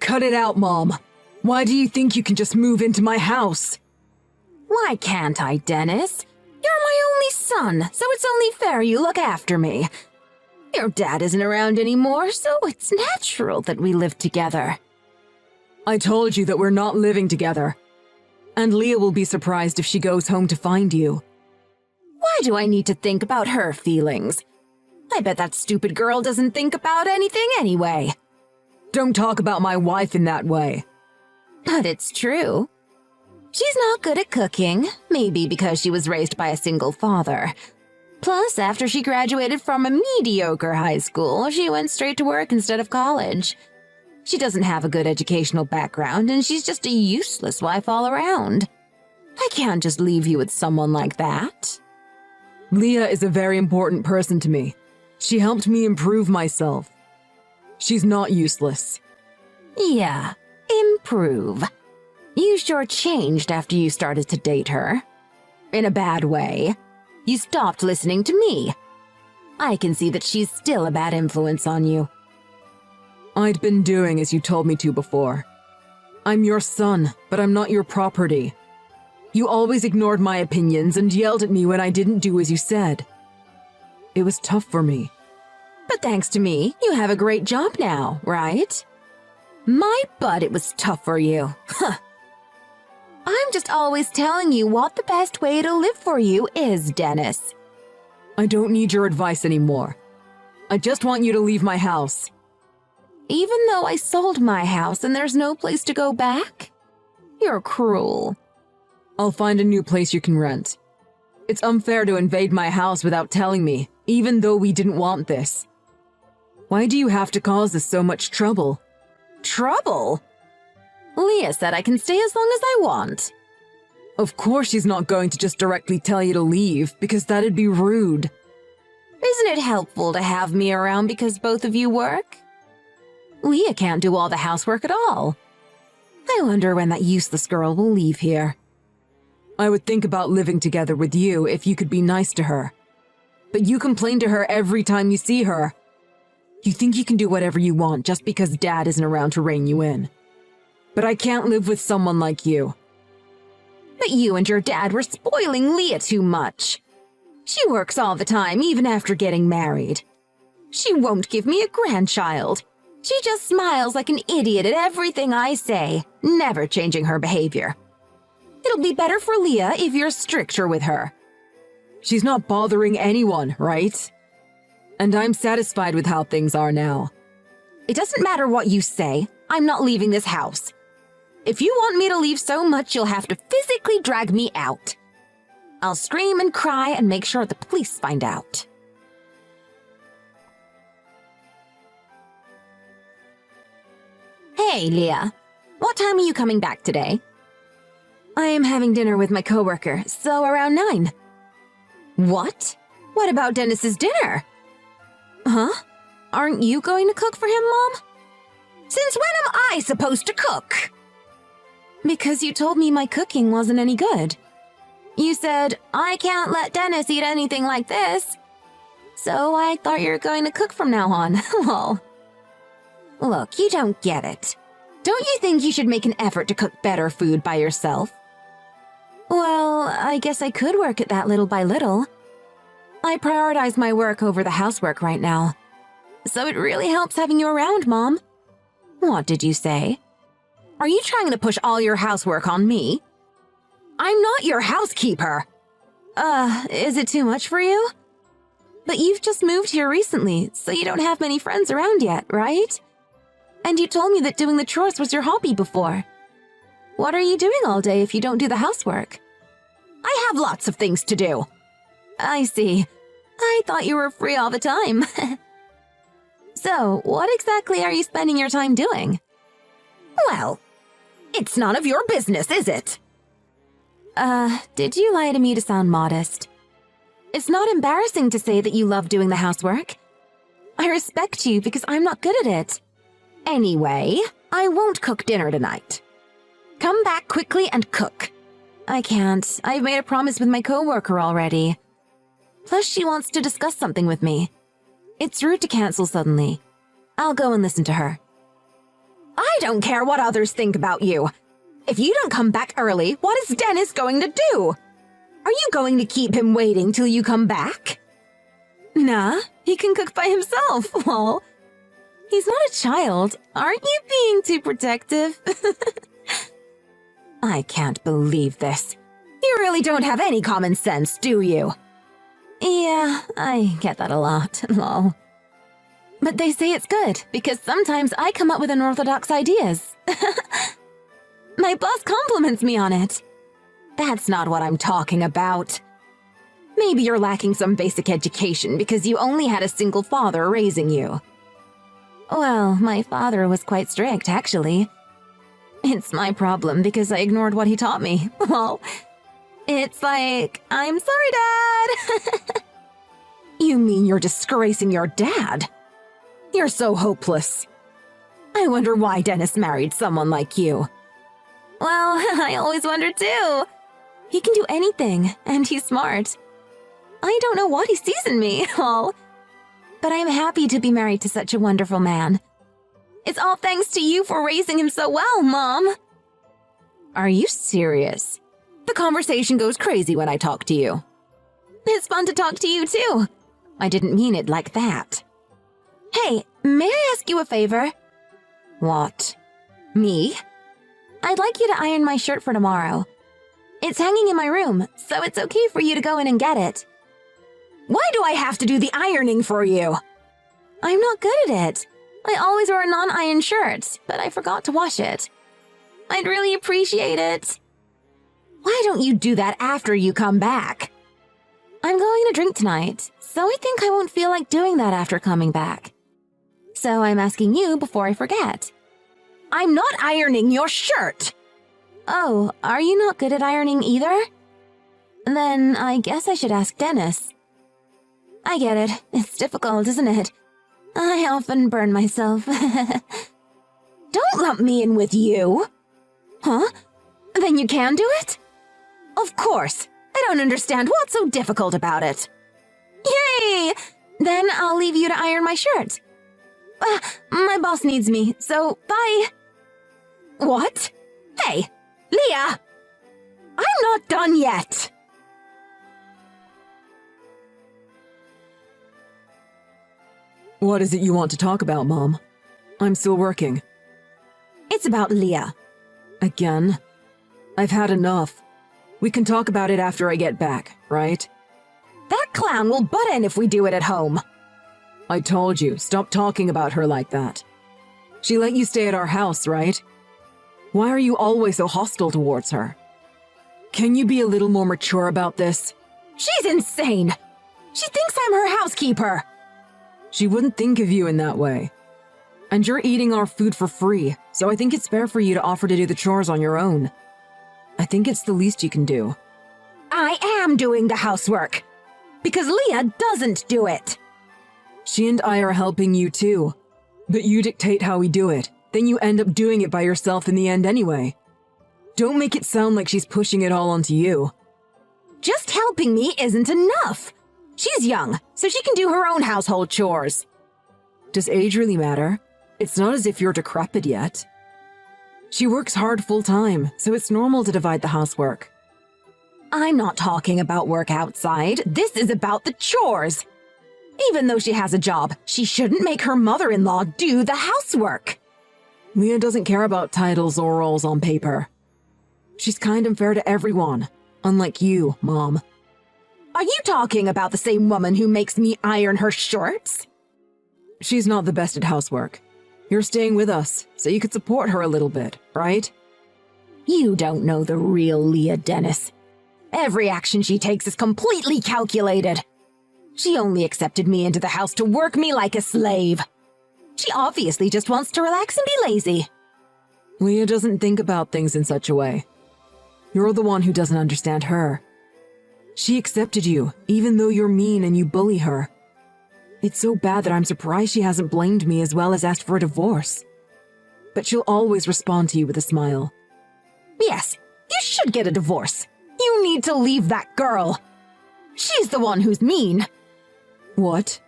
Cut it out, Mom. Why do you think you can just move into my house? Why can't I, Dennis? You're my only son, so it's only fair you look after me. Your dad isn't around anymore, so it's natural that we live together. I told you that we're not living together. And Leah will be surprised if she goes home to find you. Why do I need to think about her feelings? I bet that stupid girl doesn't think about anything anyway. Don't talk about my wife in that way. But it's true. She's not good at cooking, maybe because she was raised by a single father. Plus, after she graduated from a mediocre high school, she went straight to work instead of college. She doesn't have a good educational background, and she's just a useless wife all around. I can't just leave you with someone like that. Leah is a very important person to me. She helped me improve myself. She's not useless. Yeah, improve. You sure changed after you started to date her. In a bad way. You stopped listening to me. I can see that she's still a bad influence on you. I'd been doing as you told me to before. I'm your son, but I'm not your property. You always ignored my opinions and yelled at me when I didn't do as you said. It was tough for me. But thanks to me, you have a great job now, right? My butt, it was tough for you. Huh. I'm just always telling you what the best way to live for you is, Dennis. I don't need your advice anymore. I just want you to leave my house. Even though I sold my house and there's no place to go back? You're cruel. I'll find a new place you can rent. It's unfair to invade my house without telling me, even though we didn't want this. Why do you have to cause us so much trouble? Trouble? Leah said I can stay as long as I want. Of course she's not going to just directly tell you to leave, because that'd be rude. Isn't it helpful to have me around because both of you work? Leah can't do all the housework at all. I wonder when that useless girl will leave here. I would think about living together with you if you could be nice to her. But you complain to her every time you see her. You think you can do whatever you want just because Dad isn't around to rein you in. But I can't live with someone like you. But you and your dad were spoiling Leah too much. She works all the time, even after getting married. She won't give me a grandchild. She just smiles like an idiot at everything I say, never changing her behavior. It'll be better for Leah if you're stricter with her. She's not bothering anyone, right? And I'm satisfied with how things are now. It doesn't matter what you say. I'm not leaving this house. If you want me to leave so much, you'll have to physically drag me out. I'll scream and cry and make sure the police find out. Hey, Leah. What time are you coming back today? I am having dinner with my coworker, so around 9. What? What about Dennis's dinner? Huh? Aren't you going to cook for him, Mom? Since when am I supposed to cook? Because you told me my cooking wasn't any good. You said, I can't let Dennis eat anything like this. So I thought you were going to cook from now on. Lol. Look, you don't get it. Don't you think you should make an effort to cook better food by yourself? Well, I guess I could work at that little by little. I prioritize my work over the housework right now. So it really helps having you around, Mom. What did you say? Are you trying to push all your housework on me? I'm not your housekeeper. Is it too much for you? But you've just moved here recently, so you don't have many friends around yet, right? And you told me that doing the chores was your hobby before. What are you doing all day if you don't do the housework? I have lots of things to do. I see. I thought you were free all the time. So, what exactly are you spending your time doing? Well, it's none of your business, is it? Did you lie to me to sound modest? It's not embarrassing to say that you love doing the housework. I respect you because I'm not good at it. Anyway, I won't cook dinner tonight. Come back quickly and cook. I can't. I've made a promise with my coworker already. Plus, she wants to discuss something with me. It's rude to cancel suddenly. I'll go and listen to her. I I don't care what others think about you. If you don't come back early, what is Dennis going to do? Are you going to keep him waiting till you come back? Nah, he can cook by himself, lol. He's not a child. Aren't you being too protective? I can't believe this. You really don't have any common sense, do you? Yeah, I get that a lot, lol. But they say it's good, because sometimes I come up with unorthodox ideas. My boss compliments me on it. That's not what I'm talking about. Maybe you're lacking some basic education because you only had a single father raising you. Well, my father was quite strict, actually. It's my problem because I ignored what he taught me. Well, it's like, I'm sorry, Dad. You mean you're disgracing your dad? You're so hopeless. I wonder why Dennis married someone like you. Well, I always wondered too. He can do anything, and he's smart. I don't know what he sees in me, lol. But I'm happy to be married to such a wonderful man. It's all thanks to you for raising him so well, Mom. Are you serious? The conversation goes crazy when I talk to you. It's fun to talk to you, too. I didn't mean it like that. Hey, may I ask you a favor? What? Me? I'd like you to iron my shirt for tomorrow. It's hanging in my room, so it's okay for you to go in and get it. Why do I have to do the ironing for you? I'm not good at it. I always wear a non-ironed shirt, but I forgot to wash it. I'd really appreciate it. Why don't you do that after you come back? I'm going to drink tonight, so I think I won't feel like doing that after coming back. So I'm asking you before I forget. I'm not ironing your shirt! Oh, are you not good at ironing either? Then I guess I should ask Dennis. I get it. It's difficult, isn't it? I often burn myself. Don't lump me in with you. Huh? Then you can do it? Of course. I don't understand what's so difficult about it. Yay! Then I'll leave you to iron my shirt. My boss needs me, so bye. What? Hey, Leah! I'm not done yet! What is it you want to talk about, Mom? I'm still working. It's about Leah. Again? I've had enough. We can talk about it after I get back, right? That clown will butt in if we do it at home. I told you, stop talking about her like that. She let you stay at our house, right? Why are you always so hostile towards her? Can you be a little more mature about this? She's insane! She thinks I'm her housekeeper! She wouldn't think of you in that way. And you're eating our food for free, so I think it's fair for you to offer to do the chores on your own. I think it's the least you can do. I am doing the housework! Because Leah doesn't do it! She and I are helping you too. But you dictate how we do it, then you end up doing it by yourself in the end anyway. Don't make it sound like she's pushing it all onto you. Just helping me isn't enough! She's young, so she can do her own household chores. Does age really matter? It's not as if you're decrepit yet. She works hard full-time, so it's normal to divide the housework. I'm not talking about work outside. This is about the chores. Even though she has a job, she shouldn't make her mother-in-law do the housework. Leah doesn't care about titles or roles on paper. She's kind and fair to everyone, unlike you, Mom. Are you talking about the same woman who makes me iron her shirts? She's not the best at housework. You're staying with us, so you could support her a little bit, right? You don't know the real Leah Dennis. Every action she takes is completely calculated. She only accepted me into the house to work me like a slave. She obviously just wants to relax and be lazy. Leah doesn't think about things in such a way. You're the one who doesn't understand her. She accepted you, even though you're mean and you bully her. It's so bad that I'm surprised she hasn't blamed me as well as asked for a divorce. But she'll always respond to you with a smile. Yes, you should get a divorce. You need to leave that girl. She's the one who's mean. What?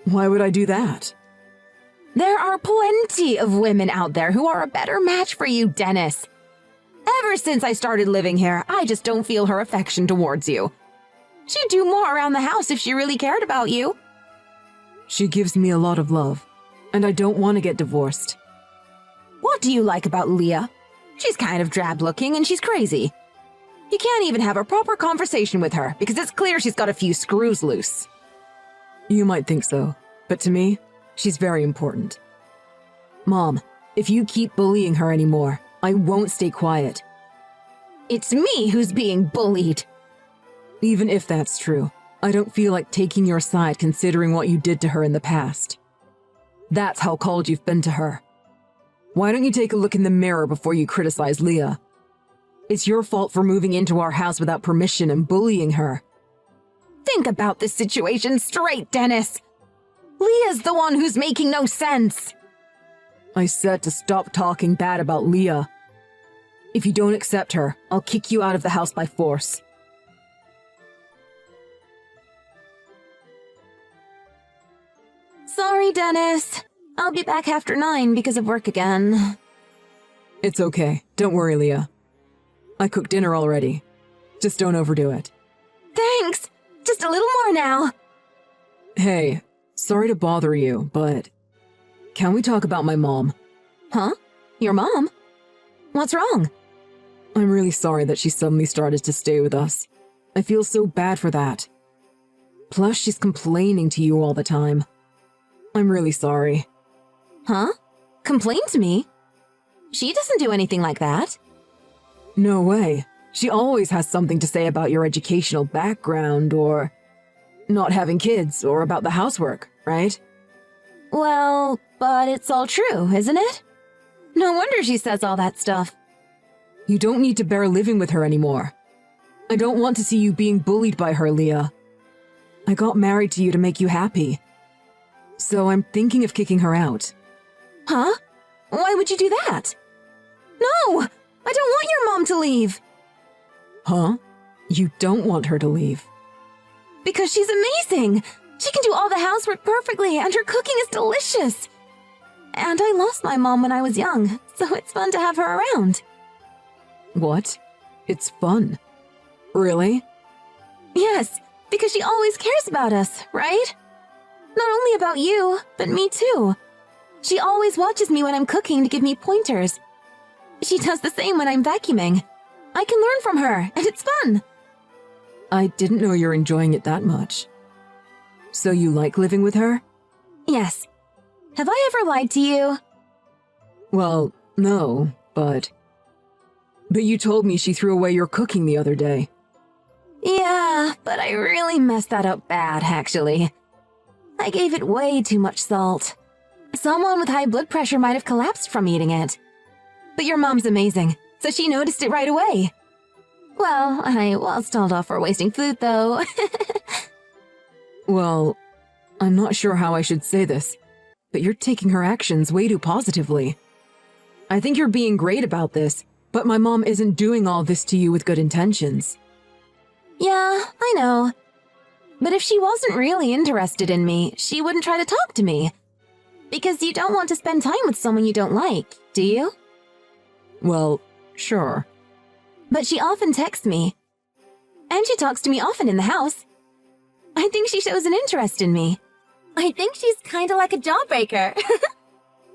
Why would I do that? There are plenty of women out there who are a better match for you, Dennis. Ever since I started living here, I just don't feel her affection towards you. She'd do more around the house if she really cared about you. She gives me a lot of love, and I don't want to get divorced. What do you like about Leah? She's kind of drab-looking and she's crazy. You can't even have a proper conversation with her because it's clear she's got a few screws loose. You might think so, but to me, she's very important. Mom, if you keep bullying her anymore, I won't stay quiet. It's me who's being bullied. Even if that's true, I don't feel like taking your side considering what you did to her in the past. That's how cold you've been to her. Why don't you take a look in the mirror before you criticize Leah? It's your fault for moving into our house without permission and bullying her. Think about this situation straight, Dennis. Leah's the one who's making no sense. I said to stop talking bad about Leah. If you don't accept her, I'll kick you out of the house by force. Sorry, Dennis. I'll be back after 9 because of work again. It's okay. Don't worry, Leah. I cooked dinner already. Just don't overdo it. Thanks. Just a little more now. Hey, sorry to bother you, but can we talk about my mom? Huh? Your mom? What's wrong? I'm really sorry that she suddenly started to stay with us. I feel so bad for that. Plus, she's complaining to you all the time. I'm really sorry. Huh? Complain to me? She doesn't do anything like that. No way. She always has something to say about your educational background or not having kids or about the housework, right? Well, but it's all true, isn't it? No wonder she says all that stuff. You don't need to bear living with her anymore. I don't want to see you being bullied by her, Leah. I got married to you to make you happy. So I'm thinking of kicking her out. Huh? Why would you do that? No! I don't want your mom to leave. Huh? You don't want her to leave? Because she's amazing. She can do all the housework perfectly, and her cooking is delicious. And I lost my mom when I was young, so it's fun to have her around. What? It's fun. Really? Yes, because she always cares about us, right? Not only about you, but me too. She always watches me when I'm cooking to give me pointers. She does the same when I'm vacuuming. I can learn from her, and it's fun. I didn't know you're enjoying it that much. So you like living with her? Yes. Have I ever lied to you? Well, no, but you told me she threw away your cooking the other day. Yeah, but I really messed that up bad, actually. I gave it way too much salt. Someone with high blood pressure might have collapsed from eating it. But your mom's amazing, so she noticed it right away. Well, I was told off for wasting food, though. Well, I'm not sure how I should say this, but you're taking her actions way too positively. I think you're being great about this, but my mom isn't doing all this to you with good intentions. Yeah, I know. But if she wasn't really interested in me, she wouldn't try to talk to me. Because you don't want to spend time with someone you don't like, do you? Well, sure. But she often texts me. And she talks to me often in the house. I think she shows an interest in me. I think she's kinda like a jawbreaker.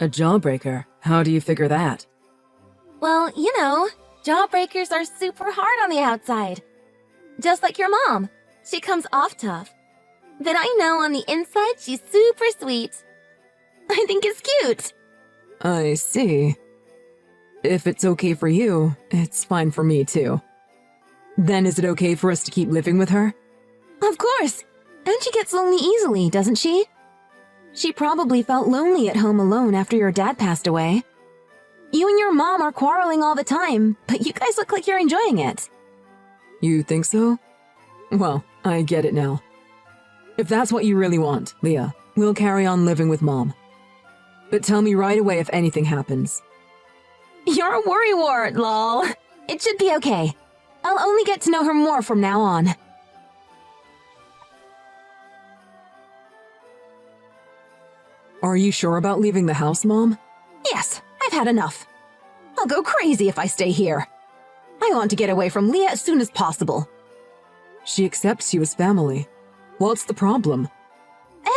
A jawbreaker? How do you figure that? Well, you know, jawbreakers are super hard on the outside. Just like your mom. She comes off tough. But I know on the inside she's super sweet. I think it's cute. I see. If it's okay for you, it's fine for me too. Then is it okay for us to keep living with her? Of course. And she gets lonely easily, doesn't she? She probably felt lonely at home alone after your dad passed away. You and your mom are quarreling all the time, but you guys look like you're enjoying it. You think so? Well, I get it now. If that's what you really want, Leah, we'll carry on living with Mom. But tell me right away if anything happens. You're a worrywart, lol. It should be okay. I'll only get to know her more from now on. Are you sure about leaving the house, Mom? Yes, I've had enough. I'll go crazy if I stay here. I want to get away from Leah as soon as possible. She accepts you as family. What's the problem?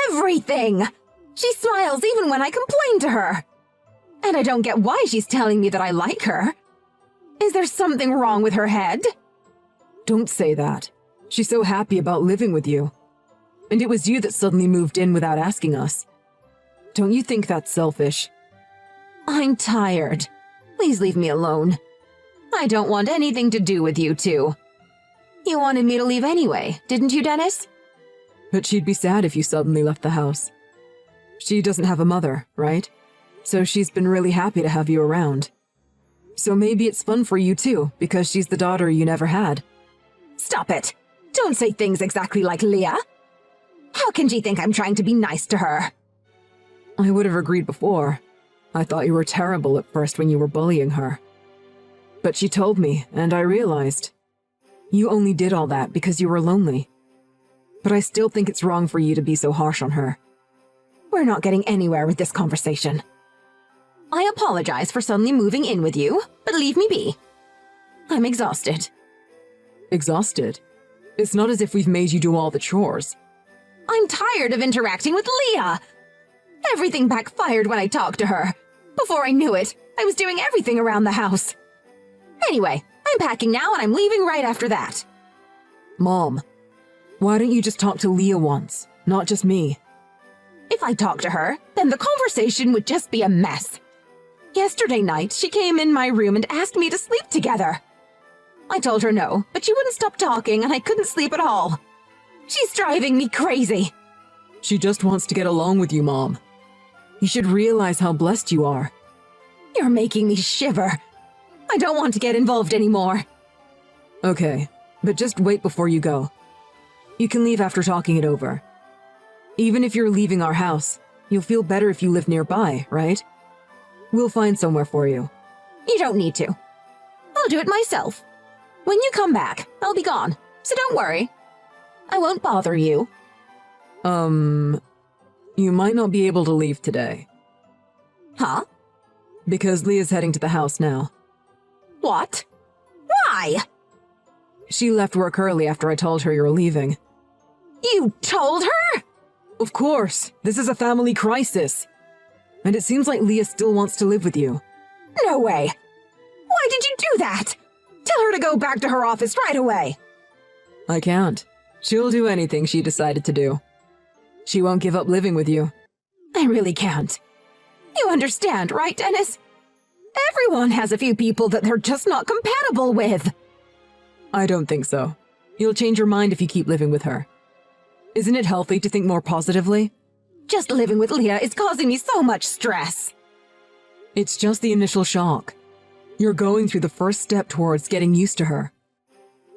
Everything! She smiles even when I complain to her. And I don't get why she's telling me that I like her. Is there something wrong with her head? Don't say that. She's so happy about living with you. And it was you that suddenly moved in without asking us. Don't you think that's selfish? I'm tired. Please leave me alone. I don't want anything to do with you two. You wanted me to leave anyway, didn't you, Dennis? But she'd be sad if you suddenly left the house. She doesn't have a mother, right? So she's been really happy to have you around. So maybe it's fun for you too, because she's the daughter you never had. Stop it! Don't say things exactly like Leah. How can she think I'm trying to be nice to her? I would have agreed before. I thought you were terrible at first when you were bullying her. But she told me, and I realized. You only did all that because you were lonely. But I still think it's wrong for you to be so harsh on her. We're not getting anywhere with this conversation. I apologize for suddenly moving in with you, but leave me be. I'm exhausted. Exhausted? It's not as if we've made you do all the chores. I'm tired of interacting with Leah. Everything backfired when I talked to her. Before I knew it, I was doing everything around the house. Anyway, I'm packing now and I'm leaving right after that. Mom, why don't you just talk to Leah once, not just me? If I talked to her, then the conversation would just be a mess. Yesterday night, she came in my room and asked me to sleep together. I told her no, but she wouldn't stop talking and I couldn't sleep at all. She's driving me crazy. She just wants to get along with you, Mom. You should realize how blessed you are. You're making me shiver. I don't want to get involved anymore. Okay, but just wait before you go. You can leave after talking it over. Even if you're leaving our house, you'll feel better if you live nearby, right? We'll find somewhere for you. You don't need to. I'll do it myself. When you come back, I'll be gone, so don't worry. I won't bother you. You might not be able to leave today. Huh? Because Leah's heading to the house now. What? Why? She left work early after I told her you were leaving. You told her? Of course, this is a family crisis. And it seems like Leah still wants to live with you. No way. Why did you do that? Tell her to go back to her office right away. I can't. She'll do anything she decided to do. She won't give up living with you. I really can't. You understand, right, Dennis? Everyone has a few people that they're just not compatible with. I don't think so. You'll change your mind if you keep living with her. Isn't it healthy to think more positively? Just living with Leah is causing me so much stress. It's just the initial shock. You're going through the first step towards getting used to her.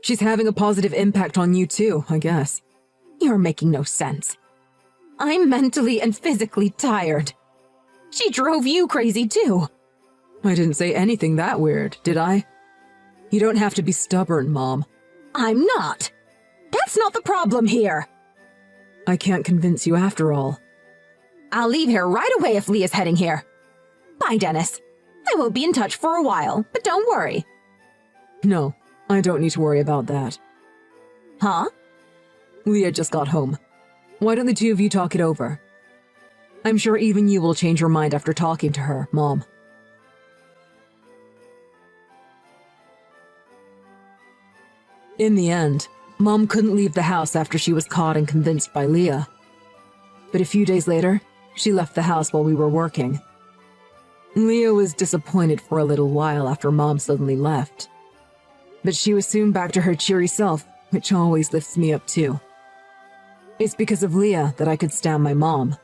She's having a positive impact on you too, I guess. You're making no sense. I'm mentally and physically tired. She drove you crazy too. I didn't say anything that weird, did I? You don't have to be stubborn, Mom. I'm not. That's not the problem here. I can't convince you after all. I'll leave here right away if Leah's heading here. Bye, Dennis. I won't be in touch for a while, but don't worry. No, I don't need to worry about that. Huh? Leah just got home. Why don't the two of you talk it over? I'm sure even you will change your mind after talking to her, Mom. In the end, Mom couldn't leave the house after she was caught and convinced by Leah. But a few days later, she left the house while we were working. Leah was disappointed for a little while after Mom suddenly left. But she was soon back to her cheery self, which always lifts me up too. It's because of Leah that I could stand my mom.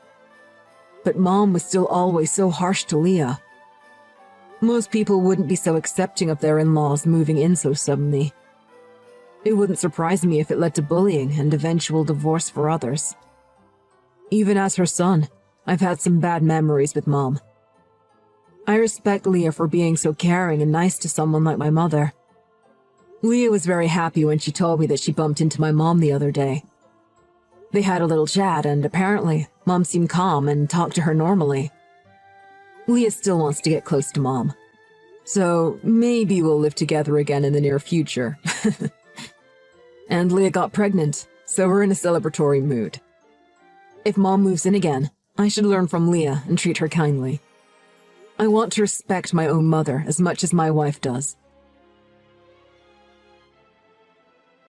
But Mom was still always so harsh to Leah. Most people wouldn't be so accepting of their in-laws moving in so suddenly. It wouldn't surprise me if it led to bullying and eventual divorce for others. Even as her son, I've had some bad memories with Mom. I respect Leah for being so caring and nice to someone like my mother. Leah was very happy when she told me that she bumped into my mom the other day. They had a little chat, and apparently, Mom seemed calm and talked to her normally. Leah still wants to get close to Mom. So maybe we'll live together again in the near future. And Leah got pregnant, so we're in a celebratory mood. If Mom moves in again, I should learn from Leah and treat her kindly. I want to respect my own mother as much as my wife does.